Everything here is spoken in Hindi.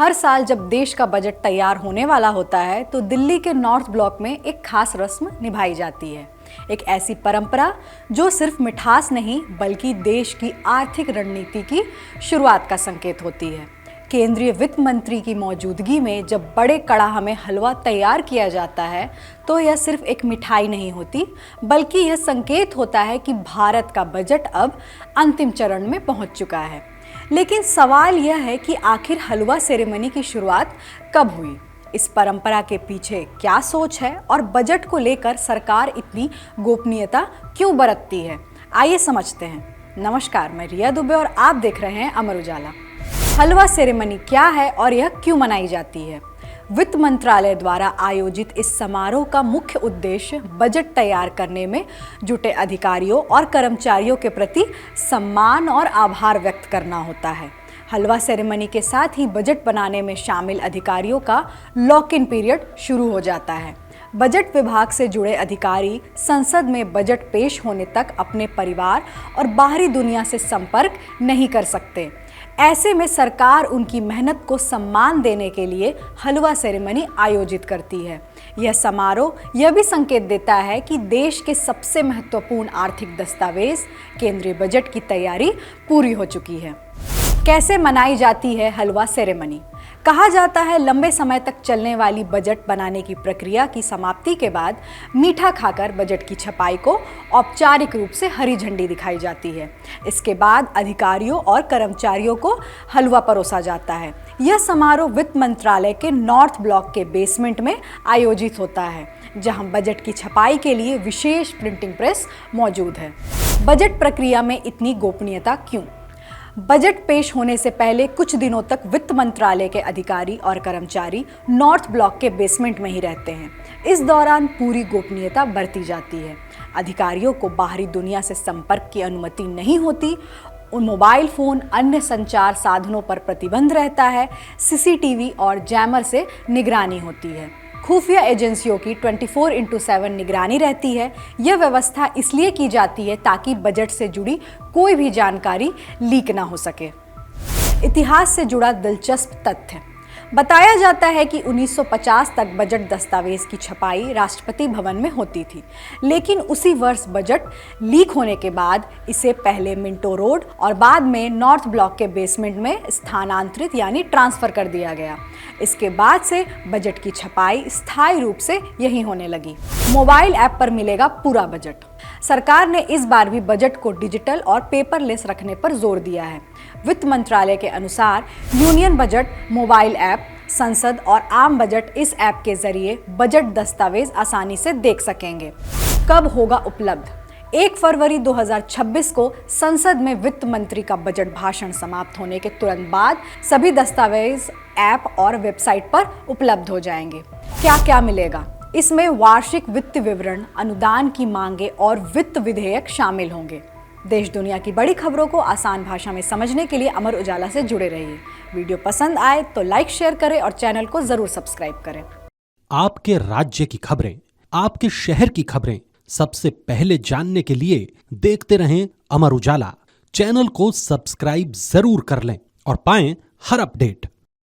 हर साल जब देश का बजट तैयार होने वाला होता है तो दिल्ली के नॉर्थ ब्लॉक में एक खास रस्म निभाई जाती है। एक ऐसी परंपरा जो सिर्फ मिठास नहीं बल्कि देश की आर्थिक रणनीति की शुरुआत का संकेत होती है। केंद्रीय वित्त मंत्री की मौजूदगी में जब बड़े कड़ाह में हलवा तैयार किया जाता है तो यह सिर्फ एक मिठाई नहीं होती बल्कि यह संकेत होता है कि भारत का बजट अब अंतिम चरण में पहुंच चुका है। लेकिन सवाल यह है कि आखिर हलवा सेरेमनी की शुरुआत कब हुई? इस परंपरा के पीछे क्या सोच है और बजट को लेकर सरकार इतनी गोपनीयता क्यों बरतती है? आइए समझते हैं। नमस्कार, मैं रिया दुबे और आप देख रहे हैं अमर उजाला। हलवा सेरेमनी क्या है और यह क्यों मनाई जाती है? वित्त मंत्रालय द्वारा आयोजित इस समारोह का मुख्य उद्देश्य बजट तैयार करने में जुटे अधिकारियों और कर्मचारियों के प्रति सम्मान और आभार व्यक्त करना होता है। हलवा सेरेमनी के साथ ही बजट बनाने में शामिल अधिकारियों का लॉक इन पीरियड शुरू हो जाता है। बजट विभाग से जुड़े अधिकारी संसद में बजट पेश होने तक अपने परिवार और बाहरी दुनिया से संपर्क नहीं कर सकते। ऐसे में सरकार उनकी मेहनत को सम्मान देने के लिए हलवा सेरेमनी आयोजित करती है। यह समारोह यह भी संकेत देता है कि देश के सबसे महत्वपूर्ण आर्थिक दस्तावेज केंद्रीय बजट की तैयारी पूरी हो चुकी है। कैसे मनाई जाती है हलवा सेरेमनी? कहा जाता है लंबे समय तक चलने वाली बजट बनाने की प्रक्रिया की समाप्ति के बाद मीठा खाकर बजट की छपाई को औपचारिक रूप से हरी झंडी दिखाई जाती है। इसके बाद अधिकारियों और कर्मचारियों को हलवा परोसा जाता है। यह समारोह वित्त मंत्रालय के नॉर्थ ब्लॉक के बेसमेंट में आयोजित होता है, जहां बजट की छपाई के लिए विशेष प्रिंटिंग प्रेस मौजूद है। बजट प्रक्रिया में इतनी गोपनीयता क्यों? बजट पेश होने से पहले कुछ दिनों तक वित्त मंत्रालय के अधिकारी और कर्मचारी नॉर्थ ब्लॉक के बेसमेंट में ही रहते हैं। इस दौरान पूरी गोपनीयता बरती जाती है। अधिकारियों को बाहरी दुनिया से संपर्क की अनुमति नहीं होती। मोबाइल फोन, अन्य संचार साधनों पर प्रतिबंध रहता है। सीसीटीवी और जैमर से निगरानी होती है। खुफिया एजेंसियों की 24/7 निगरानी रहती है। यह व्यवस्था इसलिए की जाती है ताकि बजट से जुड़ी कोई भी जानकारी लीक ना हो सके। इतिहास से जुड़ा दिलचस्प तथ्य बताया जाता है कि 1950 तक बजट दस्तावेज की छपाई राष्ट्रपति भवन में होती थी, लेकिन उसी वर्ष बजट लीक होने के बाद इसे पहले मिंटो रोड और बाद में नॉर्थ ब्लॉक के बेसमेंट में स्थानांतरित यानी ट्रांसफर कर दिया गया। इसके बाद से बजट की छपाई स्थायी रूप से यही होने लगी। मोबाइल ऐप पर मिलेगा पूरा बजट। सरकार ने इस बार भी बजट को डिजिटल और पेपरलेस रखने पर जोर दिया है। वित्त मंत्रालय के अनुसार यूनियन बजट, मोबाइल ऐप, संसद और आम बजट इस ऐप के जरिए बजट दस्तावेज आसानी से देख सकेंगे। कब होगा उपलब्ध? 1 फरवरी 2026 को संसद में वित्त मंत्री का बजट भाषण समाप्त होने के तुरंत बाद सभी दस्तावेज ऐप और वेबसाइट पर उपलब्ध हो जाएंगे। क्या क्या मिलेगा? इसमें वार्षिक वित्त विवरण, अनुदान की मांगे और वित्त विधेयक शामिल होंगे। देश दुनिया की बड़ी खबरों को आसान भाषा में समझने के लिए अमर उजाला से जुड़े रहिए। वीडियो पसंद आए तो लाइक, शेयर करें और चैनल को जरूर सब्सक्राइब करें। आपके राज्य की खबरें, आपके शहर की खबरें सबसे पहले जानने के लिए देखते रहें अमर उजाला। चैनल को सब्सक्राइब जरूर कर लें और पाएं हर अपडेट।